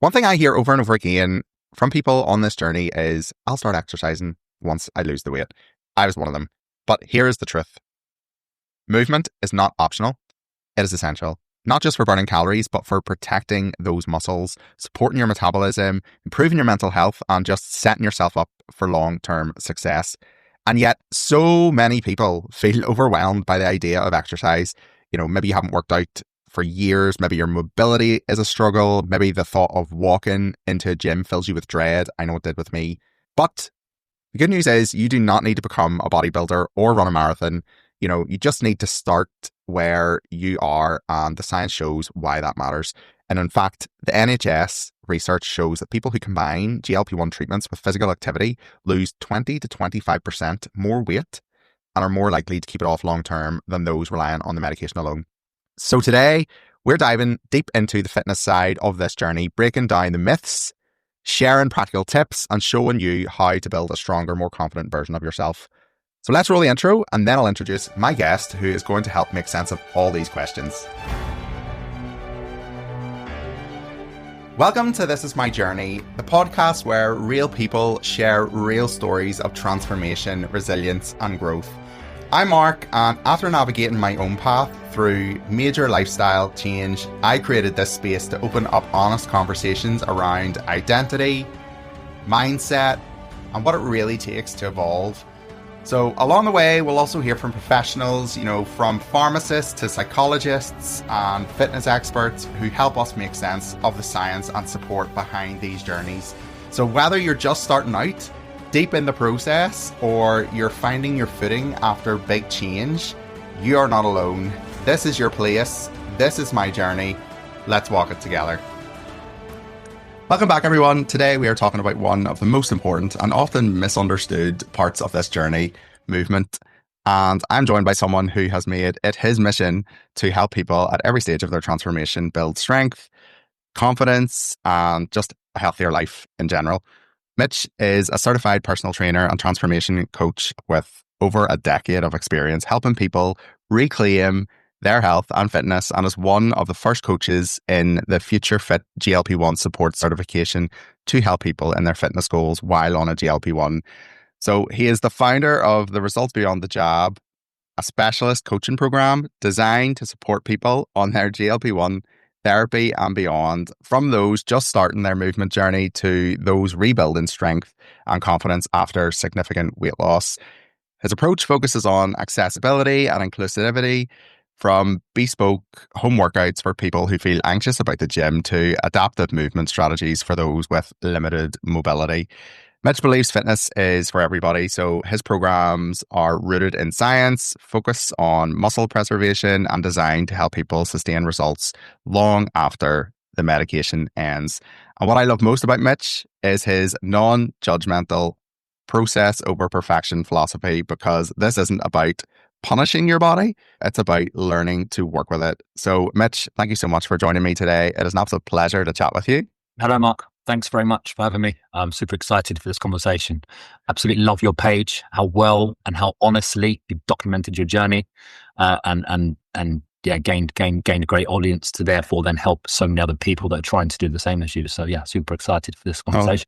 One thing I hear over and over again from people on this journey is, I'll start exercising once I lose the weight. I was one of them. But here is the truth. Movement is not optional. It is essential. Not just for burning calories, but for protecting those muscles, supporting your metabolism, improving your mental health, and just setting yourself up for long-term success. And yet, so many people feel overwhelmed by the idea of exercise. Maybe you haven't worked out for years. Maybe your mobility is a struggle. Maybe the thought of walking into a gym fills you with dread. I know it did with me. But the good news is you do not need to become a bodybuilder or run a marathon. You just need to start where you are, and the science shows why that matters. And in fact, the NHS research shows that people who combine GLP-1 treatments with physical activity lose 20 to 25% more weight and are more likely to keep it off long term than those relying on the medication alone. So today, we're diving deep into the fitness side of this journey, breaking down the myths, sharing practical tips, and showing you how to build a stronger, more confident version of yourself. So let's roll the intro, and then I'll introduce my guest who is going to help make sense of all these questions. Welcome to This Is My Journey, the podcast where real people share real stories of transformation, resilience, and growth. I'm Marc, and after navigating my own path through major lifestyle change, I created this space to open up honest conversations around identity, mindset, and what it really takes to evolve. So along the way, we'll also hear from professionals, from pharmacists to psychologists and fitness experts who help us make sense of the science and support behind these journeys. So whether you're just starting out, deep in the process, or you're finding your footing after big change, you are not alone. This is your place. This is my journey. Let's walk it together. Welcome back, everyone. Today we are talking about one of the most important and often misunderstood parts of this journey, movement. And I'm joined by someone who has made it his mission to help people at every stage of their transformation build strength, confidence, and just a healthier life in general. Mitch is a certified personal trainer and transformation coach with over a decade of experience helping people reclaim their health and fitness, and is one of the first coaches in the Future Fit GLP-1 support certification to help people in their fitness goals while on a GLP-1. So he is the founder of the Results Beyond the Jab, a specialist coaching program designed to support people on their GLP-1 therapy and beyond, from those just starting their movement journey to those rebuilding strength and confidence after significant weight loss. His approach focuses on accessibility and inclusivity, from bespoke home workouts for people who feel anxious about the gym to adaptive movement strategies for those with limited mobility. Mitch believes fitness is for everybody, so his programs are rooted in science, focus on muscle preservation, and designed to help people sustain results long after the medication ends. And what I love most about Mitch is his non-judgmental process over perfection philosophy, because this isn't about punishing your body. It's about learning to work with it. So Mitch, thank you so much for joining me today. It is an absolute pleasure to chat with you. Hello, Marc. Thanks very much for having me. I'm super excited for this conversation. Absolutely love your page, how well and how honestly you've documented your journey, and gained a great audience to therefore then help so many other people that are trying to do the same as you. So yeah, super excited for this conversation.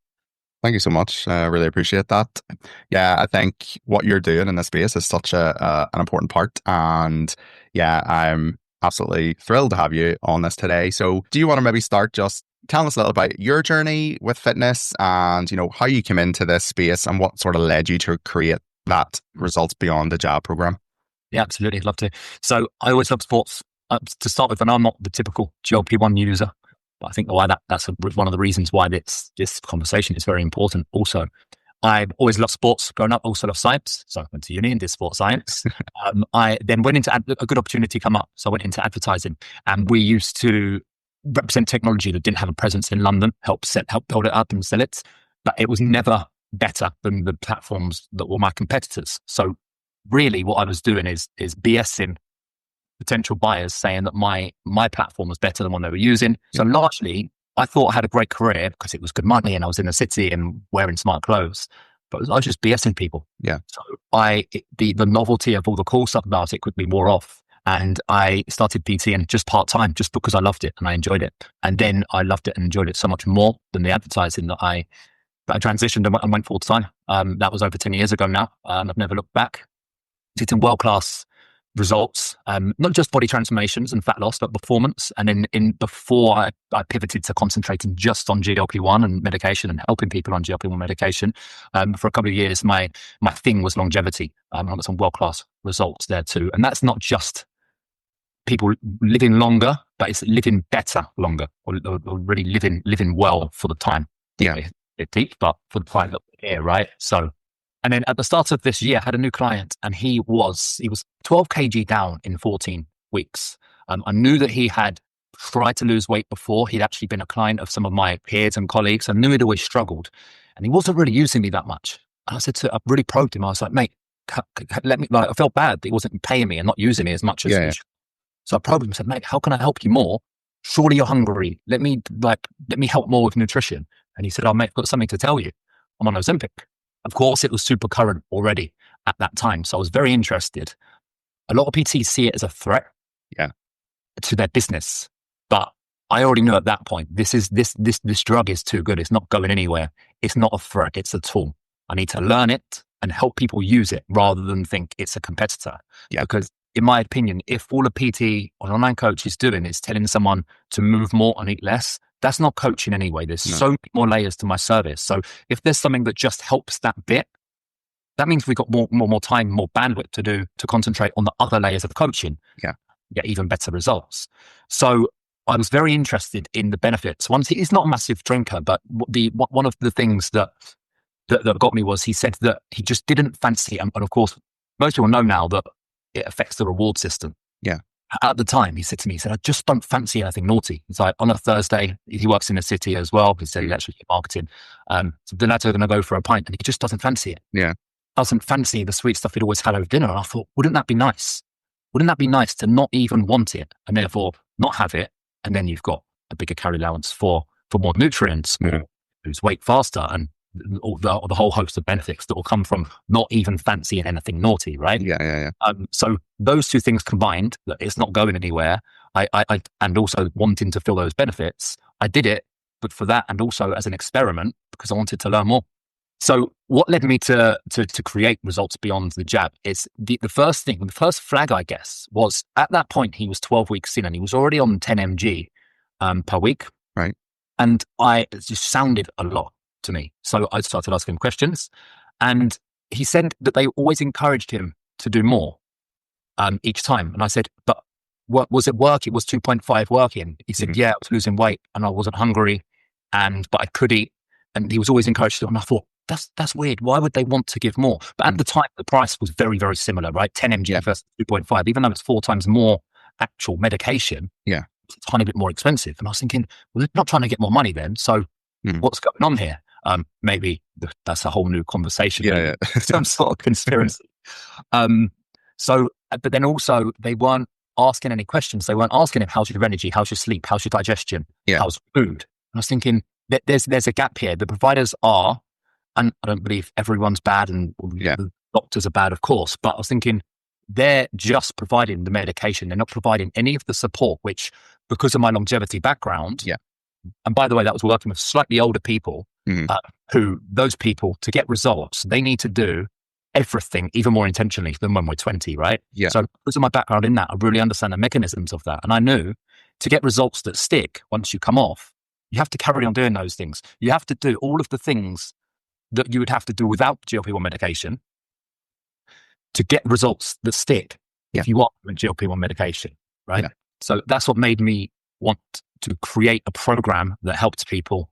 Thank you so much. I really appreciate that. Yeah, I think what you're doing in this space is such an important part. And yeah, I'm absolutely thrilled to have you on this today. So do you want to maybe start just telling us a little about your journey with fitness and, how you came into this space and what sort of led you to create that Results Beyond the Jab program? Yeah, absolutely. I'd love to. So I always love sports. To start with, and I'm not the typical GLP-1 user. But I think that's one of the reasons why this conversation is very important. Also, I've always loved sports growing up, also loved science. So I went to uni and did sports science. I then went into a good opportunity come up. So I went into advertising, and we used to represent technology that didn't have a presence in London, help build it up and sell it. But it was never better than the platforms that were my competitors. So really what I was doing is BSing potential buyers, saying that my platform was better than one they were using. So largely, I thought I had a great career because it was good money and I was in the city and wearing smart clothes. But I was just BSing people. Yeah. So the novelty of all the cool stuff about it quickly wore off. And I started PTing just part-time, just because I loved it and I enjoyed it. And then I loved it and enjoyed it so much more than the advertising that I transitioned and went full-time. That was over 10 years ago now. I've never looked back. It's in world-class results, not just body transformations and fat loss, but performance. And then before I pivoted to concentrating just on GLP-1 and medication and helping people on GLP-1 medication, for a couple of years, my thing was longevity. I got some world-class results there too. And that's not just people living longer, but it's living better longer, or really living well for the time. Yeah. It's deep, but for the time that we're here, right? So, and then at the start of this year, I had a new client, and he was 12 kg down in 14 weeks. I knew that he had tried to lose weight before. He'd actually been a client of some of my peers and colleagues. I knew he'd always struggled, and he wasn't really using me that much. And I really probed him. I was like, mate, let me, I felt bad that he wasn't paying me and not using me as much as he should. So I probed him and said, mate, how can I help you more? Surely you're hungry. Let me help more with nutrition. And he said, oh, mate, I've got something to tell you. I'm on Ozempic. Of course, it was super current already at that time. So I was very interested. A lot of PTs see it as a threat to their business. But I already knew at that point, this drug is too good. It's not going anywhere. It's not a threat. It's a tool. I need to learn it and help people use it rather than think it's a competitor. Yeah. Because in my opinion, if all a PT or an online coach is doing is telling someone to move more and eat less, that's not coaching anyway. There's so many more layers to my service. So if there's something that just helps that bit, that means we've got more time, more bandwidth to concentrate on the other layers of coaching. Yeah. Get even better results. So I was very interested in the benefits. He's not a massive drinker, but one of the things that got me was he said that he just didn't fancy, and of course, most people know now that it affects the reward system. Yeah. At the time, he said to me, I just don't fancy anything naughty. It's like on a Thursday, he works in the city as well. He said he's actually marketing. So the lads are going to go for a pint, and he just doesn't fancy it. Yeah. Doesn't fancy the sweet stuff he'd always had over dinner. And I thought, wouldn't that be nice? Wouldn't that be nice to not even want it and therefore not have it? And then you've got a bigger calorie allowance for more nutrients, lose weight faster, and the whole host of benefits that will come from not even fancying anything naughty, right? Yeah. So those two things combined, that it's not going anywhere, I and also wanting to feel those benefits, I did it, but for that and also as an experiment because I wanted to learn more. So what led me to create results beyond the jab is the first flag, I guess, was at that point he was 12 weeks in and he was already on 10 mg per week. Right. And it just sounded a lot to me. So I started asking him questions, and he said that they always encouraged him to do more each time. And I said, but what was it working? It was 2.5 working. He said, yeah, I was losing weight and I wasn't hungry, but I could eat. And he was always encouraged to. And I thought, that's weird. Why would they want to give more? But at the time, the price was very, very similar, right? 10 mg versus 2.5, even though it's 4 times more actual medication. Yeah. It's a tiny bit more expensive. And I was thinking, well, they're not trying to get more money then. So what's going on here? Maybe that's a whole new conversation. Yeah. Some sort of conspiracy. But then also they weren't asking any questions. They weren't asking him, how's your energy? How's your sleep? How's your digestion? Yeah. How's food? And I was thinking that there's a gap here. The providers are, and I don't believe everyone's bad and the doctors are bad, of course, but I was thinking they're just providing the medication. They're not providing any of the support, which because of my longevity background, and by the way, that was working with slightly older people, who those people, to get results, they need to do everything even more intentionally than when we're 20, right? Yeah. So because of my background in that, I really understand the mechanisms of that. And I knew to get results that stick once you come off, you have to carry on doing those things. You have to do all of the things that you would have to do without GLP-1 medication to get results that stick if you want GLP-1 medication, right? Yeah. So that's what made me want to create a program that helps people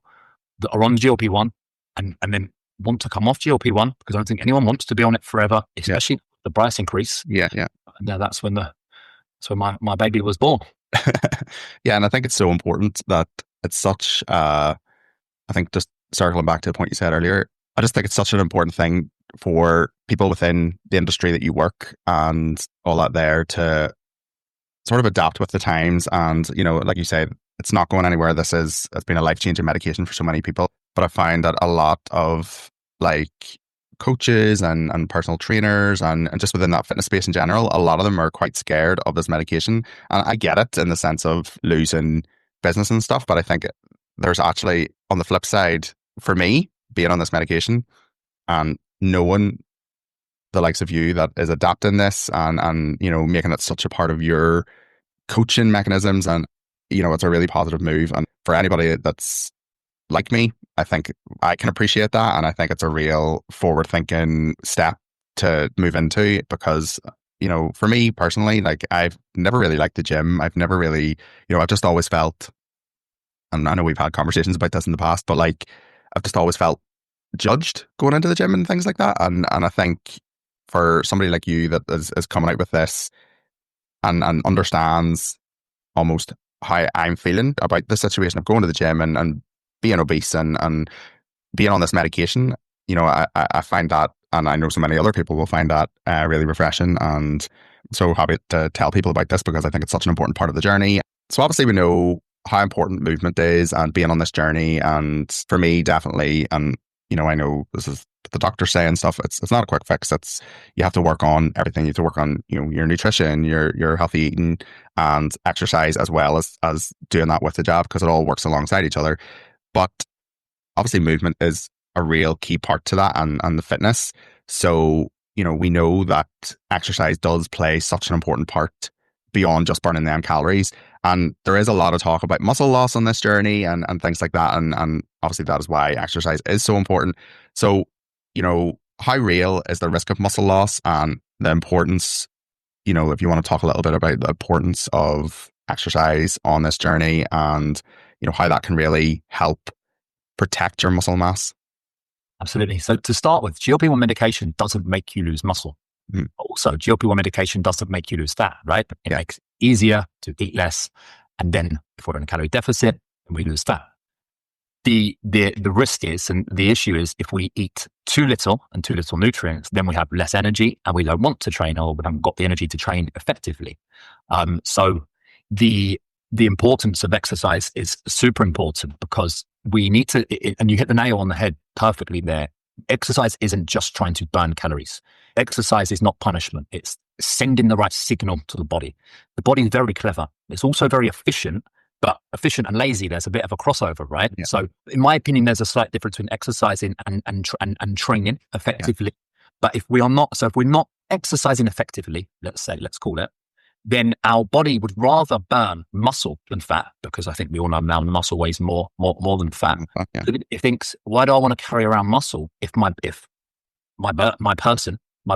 that are on GLP-1 and then want to come off GLP-1, because I don't think anyone wants to be on it forever, especially the price increase. Yeah. And that's when my baby was born. Yeah, and I think it's so important that it's such, I think just circling back to the point you said earlier, I just think it's such an important thing for people within the industry that you work and all that there to sort of adapt with the times. And, like you say, it's not going anywhere. It's been a life-changing medication for so many people. But I find that a lot of coaches and personal trainers and just within that fitness space in general, a lot of them are quite scared of this medication. And I get it in the sense of losing business and stuff, but I think there's actually, on the flip side, for me, being on this medication and knowing the likes of you that is adapting this and making it such a part of your coaching mechanisms, and it's a really positive move. And for anybody that's like me, I think I can appreciate that, and I think it's a real forward thinking step to move into, because for me personally, like, I've never really liked the gym. I've never really, I've just always felt, and I know we've had conversations about this in the past, but like, I've just always felt judged going into the gym and things like that. And I think for somebody like you that is coming out with this and understands almost how I'm feeling about the situation of going to the gym and being obese and being on this medication, I find that, and I know so many other people will find that really refreshing, and so happy to tell people about this because I think it's such an important part of the journey. So obviously we know how important movement is and being on this journey, and for me, definitely, and I know this is the doctor saying stuff. It's not a quick fix. You have to work on everything. You have to work on your nutrition, your healthy eating, and exercise, as well as doing that with the jab, because it all works alongside each other. But obviously, movement is a real key part to that, and the fitness. So we know that exercise does play such an important part beyond just burning them calories. And there is a lot of talk about muscle loss on this journey and things like that. And obviously that is why exercise is so important. So, how real is the risk of muscle loss and the importance, if you want to talk a little bit about the importance of exercise on this journey and, how that can really help protect your muscle mass? Absolutely. So to start with, GLP-1 medication doesn't make you lose muscle. Also, GLP-1 medication doesn't make you lose fat, right? It makes it easier to eat less. And then if we're in a calorie deficit, we lose fat. The risk is, and the issue is, if we eat too little and too little nutrients, then we have less energy and we don't want to train, or we haven't got the energy to train effectively. So the importance of exercise is super important, because we need to, and you hit the nail on the head perfectly there. Exercise isn't just trying to burn calories. Exercise is not punishment. It's sending the right signal to the body. The body is very clever. It's also very efficient, but efficient and lazy, there's a bit of a crossover, right? Yeah. So in my opinion, there's a slight difference between exercising and training effectively. Yeah. But if we're not exercising effectively, let's call it, then our body would rather burn muscle than fat, because I think we all know now muscle weighs more than fat. Yeah. It thinks, why do I want to carry around muscle if my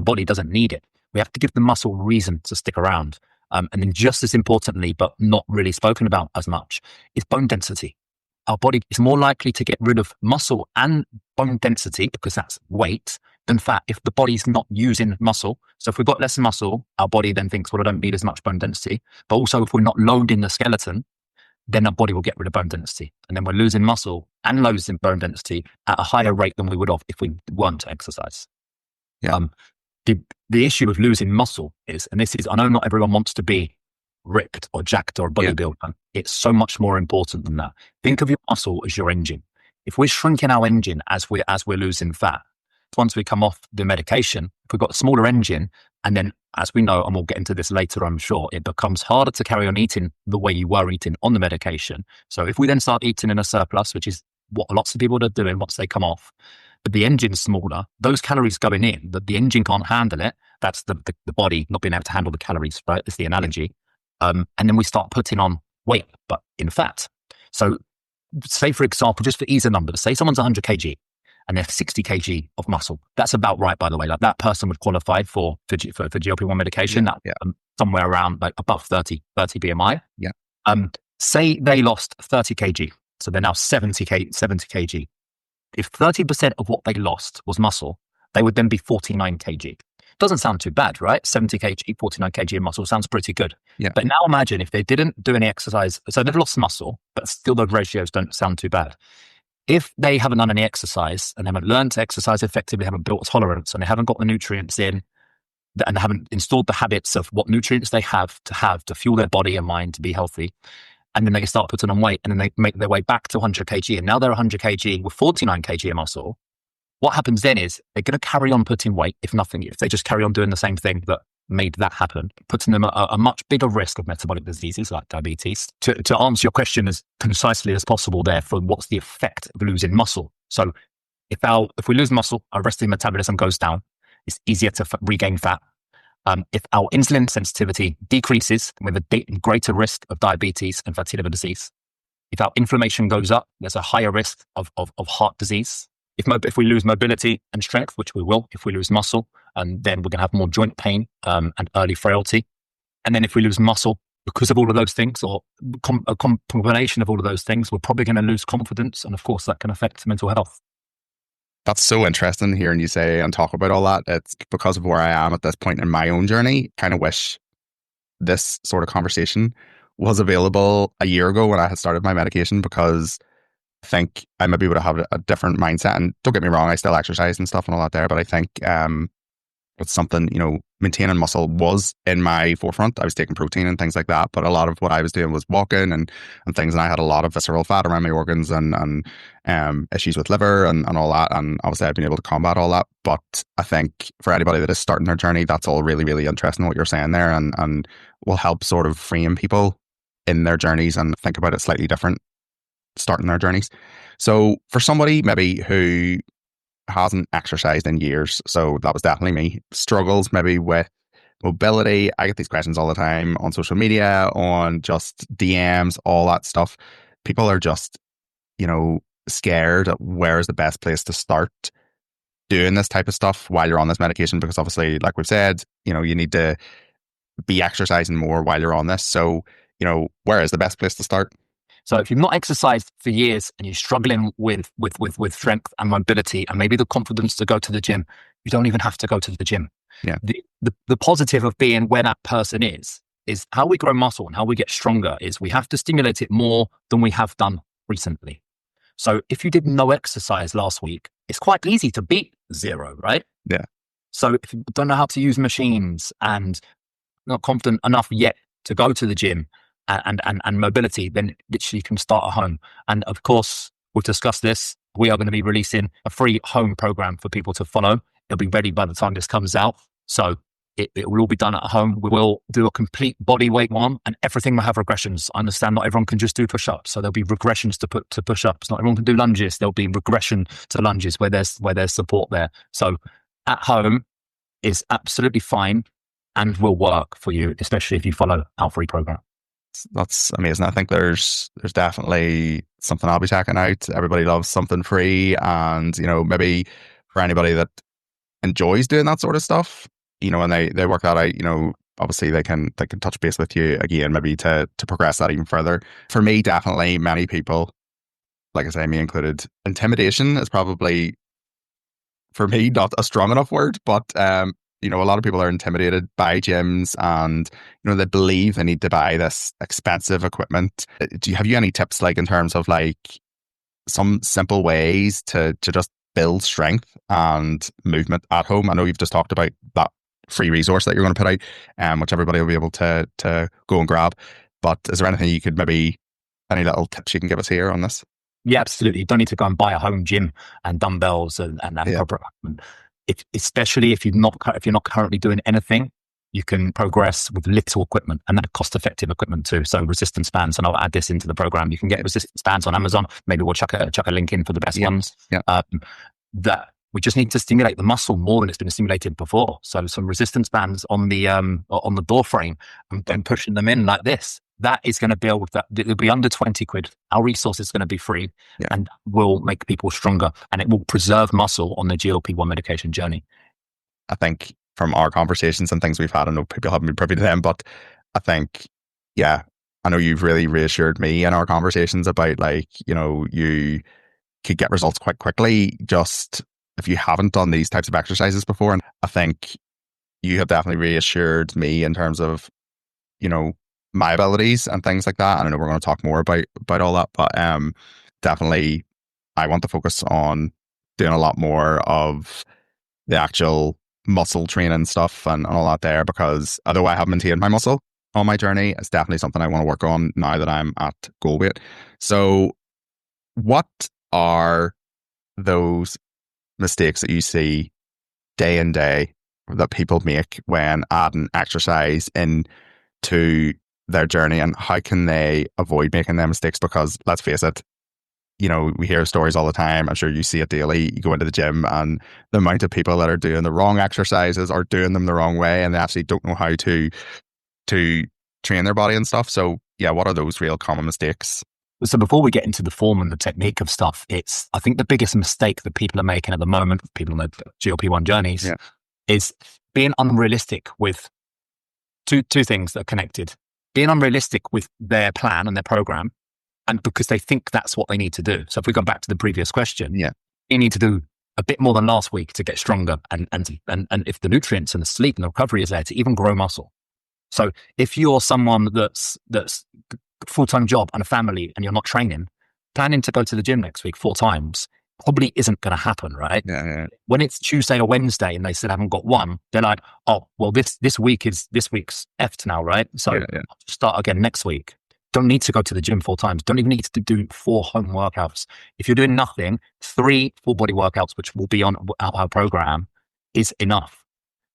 body doesn't need it? We have to give the muscle reason to stick around. And then just as importantly, but not really spoken about as much, is bone density. Our body is more likely to get rid of muscle and bone density, because that's weight, than fat if the body's not using muscle. So if we've got less muscle, our body then thinks, well, I don't need as much bone density. But also if we're not loading the skeleton, then our body will get rid of bone density. And then we're losing muscle and losing bone density at a higher rate than we would have if we weren't to exercise. Yeah. The issue with losing muscle is, and this is, I know not everyone wants to be ripped or jacked or a bodybuilder. Yeah. It's so much more important than that. Think of your muscle as your engine. If we're shrinking our engine as we're losing fat, once we come off the medication, if we've got a smaller engine, and then as we know, and we'll get into this later, I'm sure, it becomes harder to carry on eating the way you were eating on the medication. So if we then start eating in a surplus, which is what lots of people are doing once they come off, but the engine's smaller, those calories going in, the engine can't handle it. That's the body not being able to handle the calories, right? It's the analogy. And then we start putting on weight, but in fat. So say, for example, just for ease of numbers, say someone's 100 kg and they're 60 kg of muscle. That's about right, by the way. Like, that person would qualify for GLP-1 medication, somewhere around like above 30 BMI. Yeah. Say they lost 30 kg. So they're now 70 kg. If 30% of what they lost was muscle, they would then be 49 kg. Doesn't sound too bad, right? 70 kg, 49 kg in muscle sounds pretty good. Yeah. But now imagine if they didn't do any exercise. So they've lost muscle, but still those ratios don't sound too bad. If they haven't done any exercise and haven't learned to exercise effectively, haven't built a tolerance, and they haven't got the nutrients in, and they haven't installed the habits of what nutrients they have to fuel their body and mind to be healthy, and then they start putting on weight, and then they make their way back to 100 kg, and now they're 100 kg with 49 kg of muscle, what happens then is they're going to carry on putting weight, if nothing, if they just carry on doing the same thing that made that happen, putting them at a much bigger risk of metabolic diseases like diabetes. To answer your question as concisely as possible there, for what's the effect of losing muscle. So if we lose muscle, our resting metabolism goes down. It's easier to regain fat. If our insulin sensitivity decreases, we have a greater risk of diabetes and fatty liver disease. If our inflammation goes up, there's a higher risk of heart disease. If we lose mobility and strength, which we will, if we lose muscle, then we're going to have more joint pain and early frailty. And then if we lose muscle, because of all of those things, or a combination of all of those things, we're probably going to lose confidence. And of course, that can affect mental health. That's so interesting hearing you say and talk about all that. It's because of where I am at this point in my own journey. Kind of wish this sort of conversation was available a year ago when I had started my medication, because I think I maybe would have had a different mindset. And don't get me wrong, I still exercise and stuff and all that there, but I think it's something, maintaining muscle was in my forefront. I was taking protein and things like that, but a lot of what I was doing was walking and things, and I had a lot of visceral fat around my organs and issues with liver and all that, and obviously I've been able to combat all that. But I think for anybody that is starting their journey, that's all really, really interesting what you're saying there, and will help sort of frame people in their journeys and think about it slightly different starting their journeys. So for somebody maybe who hasn't exercised in years, so that was definitely me, struggles maybe with mobility. I get these questions all the time on social media, on just DMs, all that stuff. People are just, scared at where's the best place to start doing this type of stuff while you're on this medication, because obviously, like we've said, you need to be exercising more while you're on this. So, where is the best place to start? So if you've not exercised for years and you're struggling with strength and mobility and maybe the confidence to go to the gym, you don't even have to go to the gym. Yeah. The positive of being where that person is how we grow muscle and how we get stronger is we have to stimulate it more than we have done recently. So if you did no exercise last week, it's quite easy to beat 0, right? Yeah. So if you don't know how to use machines and not confident enough yet to go to the gym, and mobility, then literally you can start at home. And of course, we've discussed this. We are going to be releasing a free home program for people to follow. It'll be ready by the time this comes out. So it will all be done at home. We will do a complete body weight one, and everything will have regressions. I understand not everyone can just do push-ups. So there'll be regressions to push-ups. Not everyone can do lunges. There'll be regression to lunges where there's support there. So at home is absolutely fine and will work for you, especially if you follow our free program. That's amazing. I think there's definitely something I'll be checking out. Everybody loves something free, and maybe for anybody that enjoys doing that sort of stuff, and they work that out, obviously they can touch base with you again, maybe to progress that even further. For me, definitely many people, like I say, me included, intimidation is probably, for me, not a strong enough word, but a lot of people are intimidated by gyms, and they believe they need to buy this expensive equipment. Have you any tips, like in terms of like some simple ways to just build strength and movement at home? I know you've just talked about that free resource that you're going to put out, which everybody will be able to go and grab. But is there anything you could any little tips you can give us here on this? Yeah, absolutely. You don't need to go and buy a home gym and dumbbells and proper equipment. Especially if you're not currently doing anything, you can progress with little equipment, and that cost-effective equipment too. So resistance bands, and I'll add this into the program. You can get resistance bands on Amazon. Maybe we'll chuck a link in for the best ones. Yeah. That we just need to stimulate the muscle more than it's been stimulated before. So some resistance bands on the door frame, and then pushing them in like this. That is going to build that. It'll be under 20 quid. Our resource is going to be free, and will make people stronger, and it will preserve muscle on the GLP-1 medication journey. I think from our conversations and things we've had, I know people haven't been privy to them, but I think, I know you've really reassured me in our conversations about you could get results quite quickly just if you haven't done these types of exercises before. And I think you have definitely reassured me in terms of, my abilities and things like that. And I know we're going to talk more about all that, but definitely I want to focus on doing a lot more of the actual muscle training stuff and all that there, because although I have maintained my muscle on my journey, it's definitely something I want to work on now that I'm at goal weight. So what are those mistakes that you see day in day that people make when adding exercise into their journey, and how can they avoid making them mistakes? Because let's face it, we hear stories all the time. I'm sure you see it daily. You go into the gym and the amount of people that are doing the wrong exercises or doing them the wrong way, and they actually don't know how to train their body and stuff. So yeah, what are those real common mistakes? So before we get into the form and the technique of stuff, I think the biggest mistake that people are making at the moment, people on the GLP-1 journeys, is being unrealistic with two things that are connected. Being unrealistic with their plan and their program, and because they think that's what they need to do. So if we go back to the previous question, you need to do a bit more than last week to get stronger, and if the nutrients and the sleep and the recovery is there, to even grow muscle. So if you're someone that's full-time job and a family and you're not training, planning to go to the gym next week 4 times probably isn't going to happen, right? When it's Tuesday or Wednesday and they still haven't got one, they're like, oh, well, this week's effed now, right? So I'll start again next week. Don't need to go to the gym 4 times. Don't even need to do 4 home workouts. If you're doing nothing, 3 full body workouts, which will be on our program, is enough.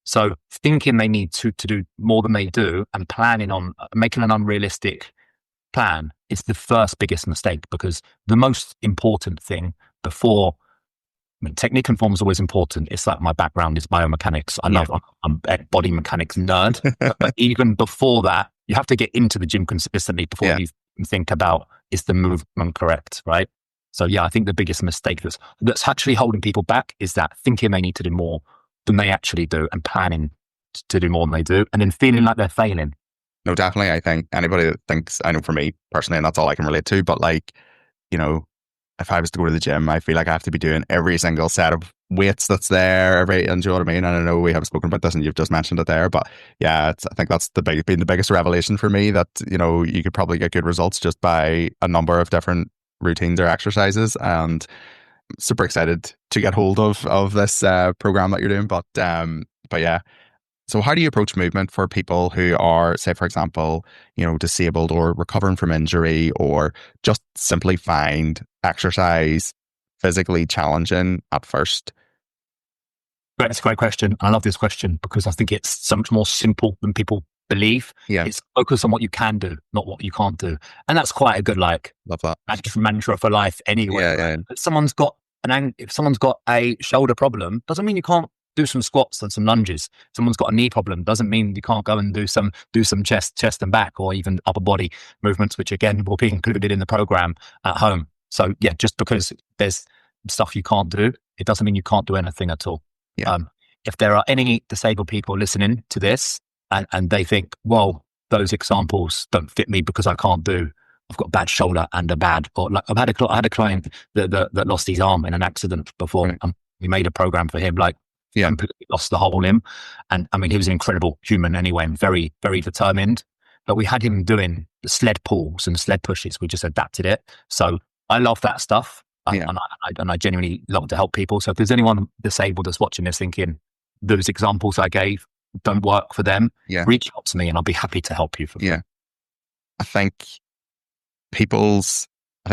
So thinking they need to do more than they do and planning on making an unrealistic plan is the first biggest mistake, because the most important thing before, technique and form is always important. It's like my background is biomechanics. I'm a body mechanics nerd. But even before that, you have to get into the gym consistently before you think about, is the movement correct, right? So I think the biggest mistake that's actually holding people back is that thinking they need to do more than they actually do, and planning to do more than they do, and then feeling like they're failing. No, definitely. I think anybody that thinks, I know for me personally, and that's all I can relate to, but if I was to go to the gym, I feel like I have to be doing every single set of weights that's there, and do you know what I mean? And I know we haven't spoken about this and you've just mentioned it there, but I think that's been the biggest revelation for me, that, you could probably get good results just by a number of different routines or exercises. And super excited to get hold of this program that you're doing. But yeah. So how do you approach movement for people who are, say, for example, disabled or recovering from injury, or just simply find exercise physically challenging at first? That's a great question. I love this question because I think it's so much more simple than people believe. It's focused on what you can do, not what you can't do. And that's quite a good, love that mantra for life anyway. If someone's got a shoulder problem, doesn't mean you can't do some squats and some lunges. Someone's got a knee problem, doesn't mean you can't go and do some chest and back, or even upper body movements, which again will be included in the program at home. So just because there's stuff you can't do, it doesn't mean you can't do anything at all. If there are any disabled people listening to this and they think, well, those examples don't fit me because I've got a bad shoulder and I had a client that lost his arm in an accident before. We made a program for him, completely lost the whole limb. And I mean, he was an incredible human anyway, and very, very determined. But we had him doing the sled pulls and sled pushes. We just adapted it. So I love that stuff. And I genuinely love to help people. So if there's anyone disabled that's watching this thinking those examples I gave don't work for them, reach out to me and I'll be happy to help you. I think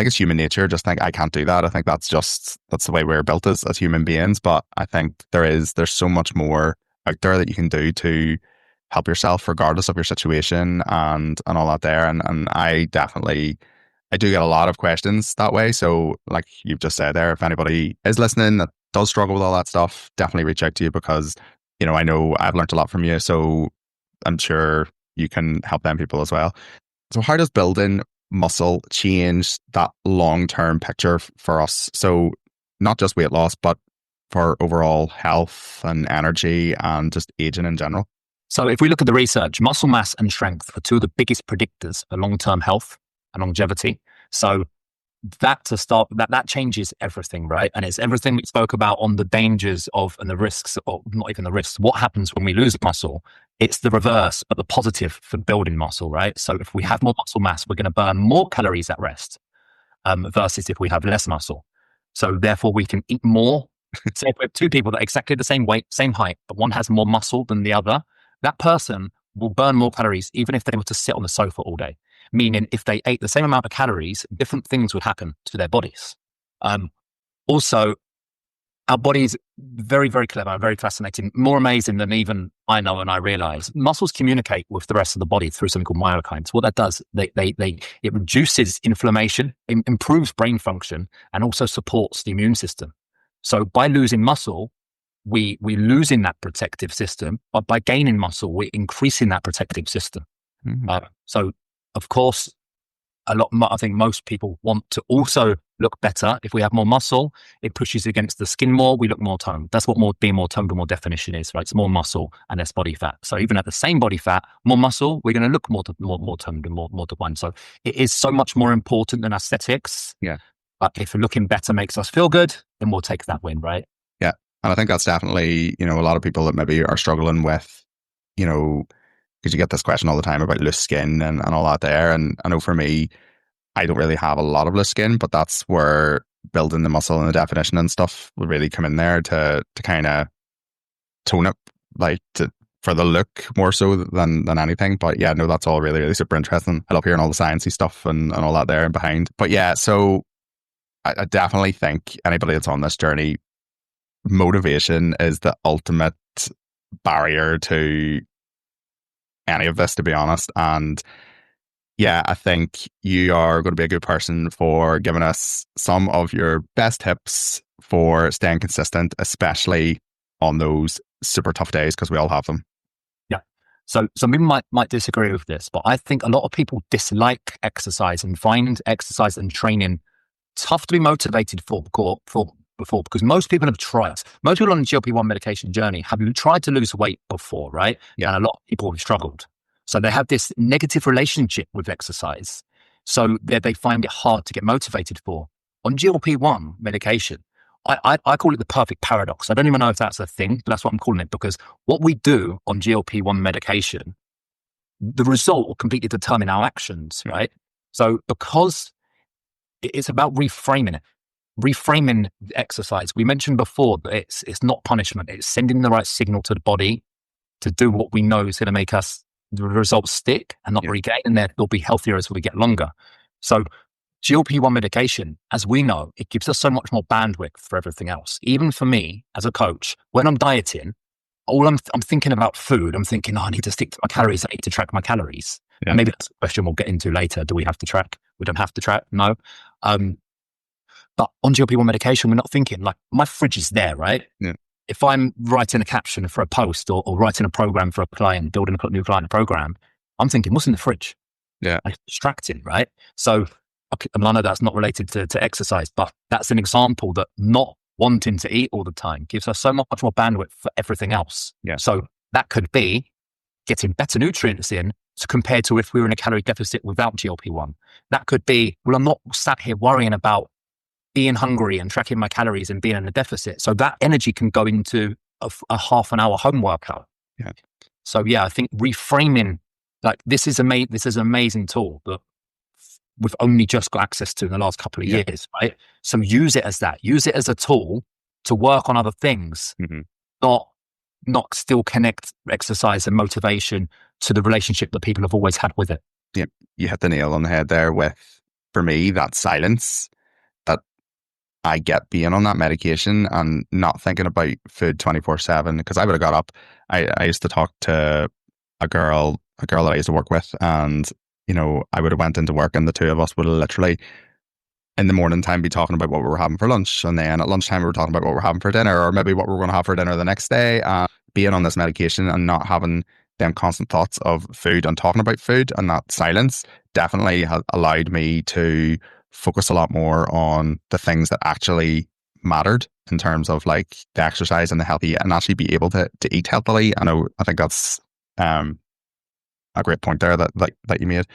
it's human nature. Just think, I can't do that. I think that's the way we're built as human beings. But I think there's so much more out there that you can do to help yourself regardless of your situation and all that there. And I do get a lot of questions that way. So like you've just said there, if anybody is listening that does struggle with all that stuff, definitely reach out to you, because, I know I've learned a lot from you. So I'm sure you can help them people as well. So how does building muscle change that long-term picture for us? So not just weight loss, but for overall health and energy and just aging in general. So if we look at the research, muscle mass and strength are 2 of the biggest predictors for long-term health and longevity. So that changes everything, right? And it's everything we spoke about on the dangers of and the risks, or not even the risks. What happens when we lose muscle? It's the reverse, but the positive for building muscle, right? So if we have more muscle mass, we're going to burn more calories at rest versus if we have less muscle. So therefore we can eat more. So if we have 2 people that are exactly the same weight, same height, but one has more muscle than the other, that person will burn more calories even if they were to sit on the sofa all day. Meaning if they ate the same amount of calories, different things would happen to their bodies. Also, Our body's very, very clever, very fascinating, more amazing than even I know and I realize. Muscles communicate with the rest of the body through something called myokines. What that does, it reduces inflammation, improves brain function, and also supports the immune system. So by losing muscle, we losing that protective system, but by gaining muscle, we're increasing that protective system. So, of course, I think most people want to also look better. If we have more muscle, it pushes against the skin more. We look more toned. That's what being more toned and more definition is, right? It's more muscle and less body fat. So even at the same body fat, more muscle, we're going to look more toned and more defined. So it is so much more important than aesthetics. Yeah. But if looking better makes us feel good, then we'll take that win, right? Yeah. And I think that's definitely, a lot of people that maybe are struggling with, because you get this question all the time about loose skin and all that there. And I know for me, I don't really have a lot of loose skin, but that's where building the muscle and the definition and stuff would really come in there to kind of tone it, for the look more so than anything. But yeah, no, that's all really, really super interesting. I love hearing all the sciencey stuff and all that there and behind. But yeah, so I definitely think anybody that's on this journey, motivation is the ultimate barrier to any of this, to be honest. And yeah, I think you are going to be a good person for giving us some of your best tips for staying consistent, especially on those super tough days, because we all have them. Yeah. So some people might disagree with this, but I think a lot of people dislike exercise and find exercise and training tough to be motivated for before, because most people have tried. Most people on the GLP-1 medication journey have tried to lose weight before, right? Yeah. And a lot of people have struggled. So they have this negative relationship with exercise. So they find it hard to get motivated for. On GLP-1 medication, I call it the perfect paradox. I don't even know if that's a thing, but that's what I'm calling it, because what we do on GLP-1 medication, the result will completely determine our actions, right? So because it's about reframing it. Reframing the exercise. We mentioned before that it's not punishment. It's sending the right signal to the body to do what we know is going to make us the results stick and not regain, and they'll be healthier as we get longer. So GLP-1 medication, as we know, it gives us so much more bandwidth for everything else. Even for me as a coach, when I'm dieting, all I'm thinking about food. I'm thinking, I need to stick to my calories. I need to track my calories. Yeah. And maybe that's a question we'll get into later. Do we have to track? We don't have to track. No. But on GLP-1 medication, we're not thinking like my fridge is there, right? Yeah. If I'm writing a caption for a post or writing a program for a client, building a new client program, I'm thinking, what's in the fridge? Yeah. It's distracting, right? So, and I know that's not related to exercise, but that's an example that not wanting to eat all the time gives us so much more bandwidth for everything else. Yeah. So that could be getting better nutrients in compared to if we were in a calorie deficit without GLP-1. That could be, well, I'm not sat here worrying about being hungry and tracking my calories and being in a deficit. So that energy can go into a half an hour home workout. Yeah. So yeah, I think reframing, like this is an amazing tool that we've only just got access to in the last couple of years, right? So use it as that. Use it as a tool to work on other things, not still connect exercise and motivation to the relationship that people have always had with it. Yeah, you hit the nail on the head there with, for me, that silence that I get being on that medication and not thinking about food 24/7. Because I would have got up. I used to talk to a girl that I used to work with, and I would have went into work, and the two of us would have literally in the morning time be talking about what we were having for lunch, and then at lunchtime we were talking about what we're having for dinner, or maybe what we're going to have for dinner the next day. Being on this medication and not having them constant thoughts of food and talking about food, and that silence definitely has allowed me to focus a lot more on the things that actually mattered in terms of like the exercise and the healthy, and actually be able to eat healthily. I think that's a great point there that you made.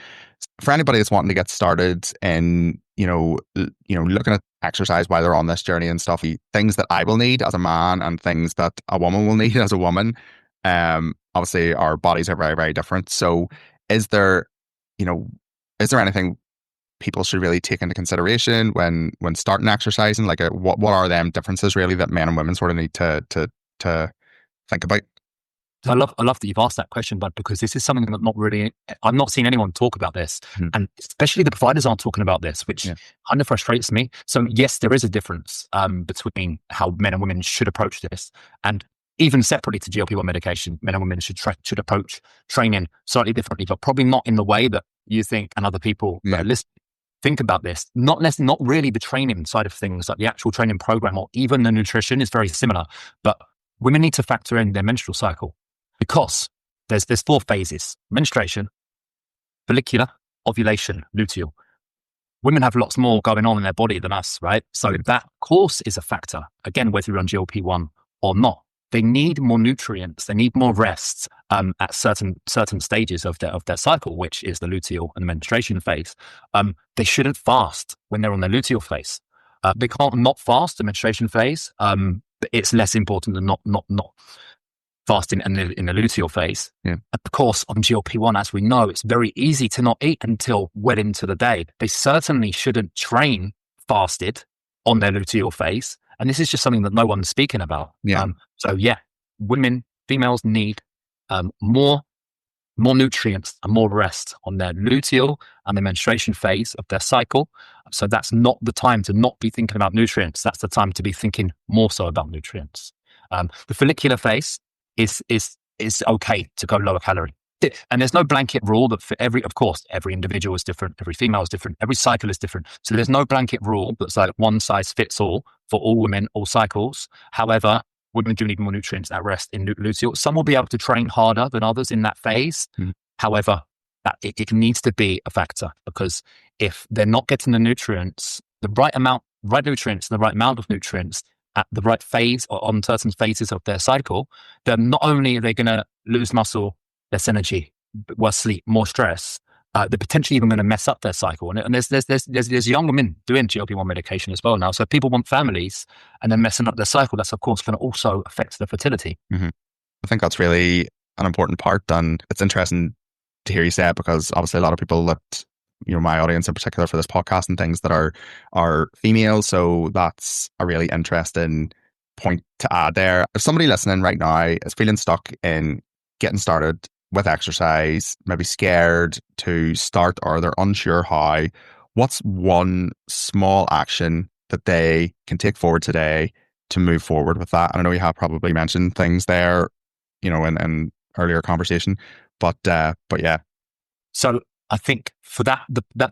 For anybody that's wanting to get started in looking at exercise while they're on this journey and stuff, things that I will need as a man and things that a woman will need as a woman. Obviously our bodies are very, very different. So is there anything people should really take into consideration when starting exercising? Like what are them differences really that men and women sort of need to think about? I love that you've asked that question, but because this is something that I'm not seeing anyone talk about this, and especially the providers aren't talking about this, which kind of frustrates me. So yes, there is a difference between how men and women should approach this, and even separately to GLP-1 medication, men and women should approach training slightly differently, but probably not in the way that you think and other people think about this. Not really the training side of things, like the actual training program or even the nutrition is very similar, but women need to factor in their menstrual cycle. Because there's 4 phases: menstruation, follicular, ovulation, luteal. Women have lots more going on in their body than us, right? So that, of course, is a factor. Again, whether you're on GLP-1 or not, they need more nutrients. They need more rest at certain stages of their cycle, which is the luteal and the menstruation phase. They shouldn't fast when they're on their luteal phase. They can't not fast the menstruation phase. But it's less important than not fasting in the luteal phase. And of course, on GLP-1, as we know, it's very easy to not eat until well into the day. They certainly shouldn't train fasted on their luteal phase. And this is just something that no one's speaking about. Females need more nutrients and more rest on their luteal and the menstruation phase of their cycle. So that's not the time to not be thinking about nutrients. That's the time to be thinking more so about nutrients. The follicular phase is okay to go lower calorie. And there's no blanket rule that for every individual is different. Every female is different. Every cycle is different. So there's no blanket rule that's like one size fits all for all women, all cycles. However, women do need more nutrients at rest in luteal. Some will be able to train harder than others in that phase. However, it needs to be a factor, because if they're not getting the nutrients, the right nutrients, the right amount of nutrients at the right phase or on certain phases of their cycle, then not only are they going to lose muscle, less energy, worse sleep, more stress, they're potentially even going to mess up their cycle. And there's young women doing GLP-1 medication as well now. So if people want families and then messing up their cycle, that's of course going to also affect their fertility. I think that's really an important part, and it's interesting to hear you say it, because obviously a lot of people that, my audience in particular for this podcast and things, that are female. So that's a really interesting point to add there. If somebody listening right now is feeling stuck in getting started with exercise, maybe scared to start, or they're unsure how, what's one small action that they can take forward today to move forward with that? And I know you have probably mentioned things there, in earlier conversation, but yeah. So I think for that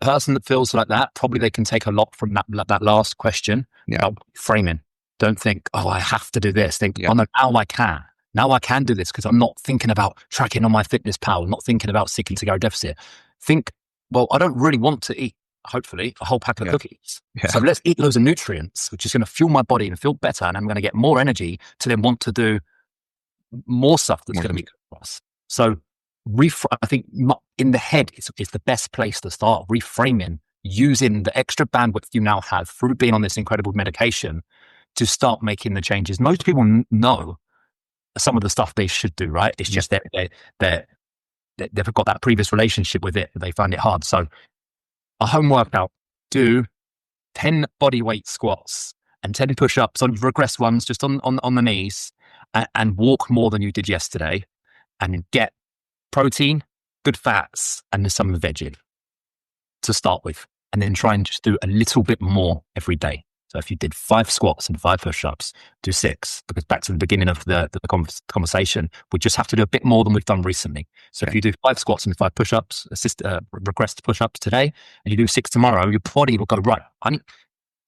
person that feels like that, probably they can take a lot from that last question about framing. Don't think, oh, I have to do this. Think, oh no, now I can. Now I can do this because I'm not thinking about tracking on my fitness pal, not thinking about seeking to go deficit. Think, well, I don't really want to eat, hopefully, a whole pack of cookies. So let's eat loads of nutrients, which is going to fuel my body and feel better. And I'm going to get more energy to then want to do more stuff that's going to be good for us. So I think in the head is the best place to start. Reframing, using the extra bandwidth you now have through being on this incredible medication to start making the changes. Most people know some of the stuff they should do, right? It's just they've got that previous relationship with it. They find it hard. So a home workout, do 10 body weight squats and 10 push-ups on regress ones, just on the knees, and walk more than you did yesterday, and get protein, good fats, and some veggie to start with. And then try and just do a little bit more every day. So if you did 5 squats and 5 push-ups, do 6, because back to the beginning of the conversation, we just have to do a bit more than we've done recently. So if you do 5 squats and 5 push-ups, regressed push-ups today, and you do 6 tomorrow, your body will go, right,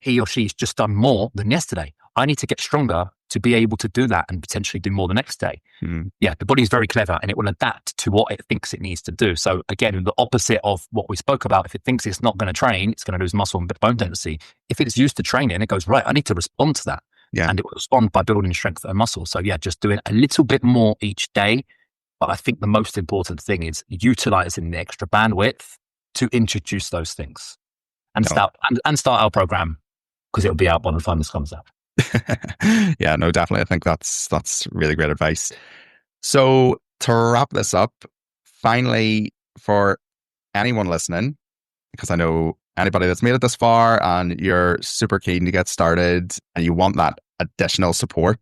he or she's just done more than yesterday. I need to get stronger to be able to do that and potentially do more the next day. The body is very clever, and it will adapt to what it thinks it needs to do. So again, the opposite of what we spoke about, if it thinks it's not going to train, it's going to lose muscle and bone density. If it's used to training, it goes, right, I need to respond to that. And it will respond by building strength and muscle. So just doing a little bit more each day. But I think the most important thing is utilizing the extra bandwidth to introduce those things and start our program, because it'll be out by the time this comes out. Yeah, no, definitely. I think that's really great advice. So to wrap this up, finally, for anyone listening, because I know anybody that's made it this far and you're super keen to get started and you want that additional support,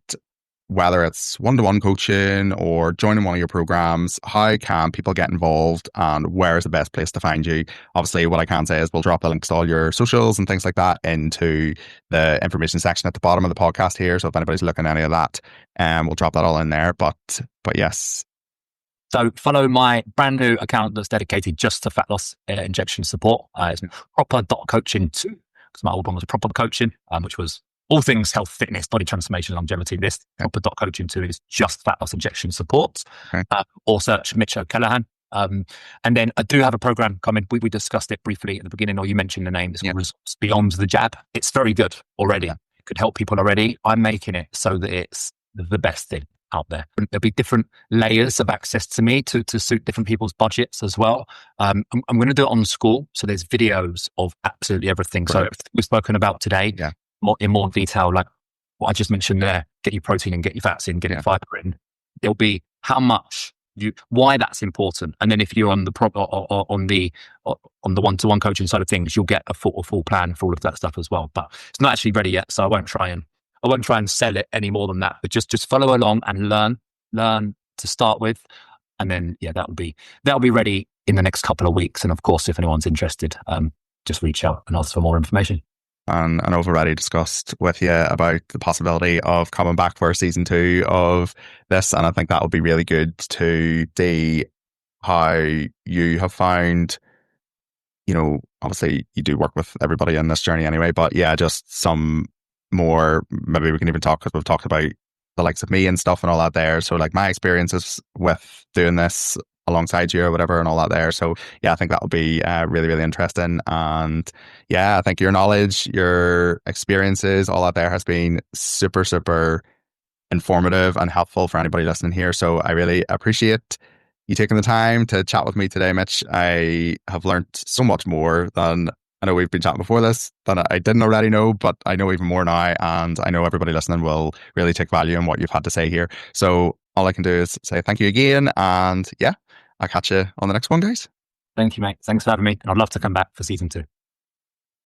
whether it's one-to-one coaching or joining one of your programs, how can people get involved and where is the best place to find you? Obviously, what I can say is we'll drop the links to all your socials and things like that into the information section at the bottom of the podcast here. So if anybody's looking at any of that, we'll drop that all in there. But yes. So follow my brand new account that's dedicated just to fat loss injection support. It's proper.coaching2, because my old one was proper coaching, which was all things health, fitness, body transformation, longevity. This proper.coaching2 is just fat loss injection support. Or search Mitch O'Callaghan. And then I do have a program coming. We discussed it briefly at the beginning, or you mentioned the name. It's called Results Beyond the Jab. It's very good already. It could help people already. I'm making it so that it's the best thing out there. There'll be different layers of access to me to suit different people's budgets as well. I'm going to do it on school. So there's videos of absolutely everything. So everything we've spoken about today, in more detail, like what I just mentioned there, get your protein in, get your fats in, get your fiber in. There'll be how much why that's important. And then if you're on the on the one-to-one coaching side of things, you'll get a full plan for all of that stuff as well. But it's not actually ready yet. So I won't try and sell it any more than that, but just follow along and learn to start with. And then, that'll be ready in the next couple of weeks. And of course, if anyone's interested, just reach out and ask for more information. And I've already discussed with you about the possibility of coming back for season 2 of this. And I think that would be really good to see how you have found, obviously you do work with everybody in this journey anyway, but just some more, maybe we can even talk, because we've talked about the likes of me and stuff and all that there. So like my experiences with doing this alongside you or whatever and all that there. So I think that will be really, really interesting. And I think your knowledge, your experiences, all that there has been super, super informative and helpful for anybody listening here. So I really appreciate you taking the time to chat with me today, Mitch. I have learned so much more than I know we've been chatting before this than I didn't already know, but I know even more now. And I know everybody listening will really take value in what you've had to say here. So all I can do is say thank you again. And I'll catch you on the next one, guys. Thank you, mate. Thanks for having me. And I'd love to come back for season 2.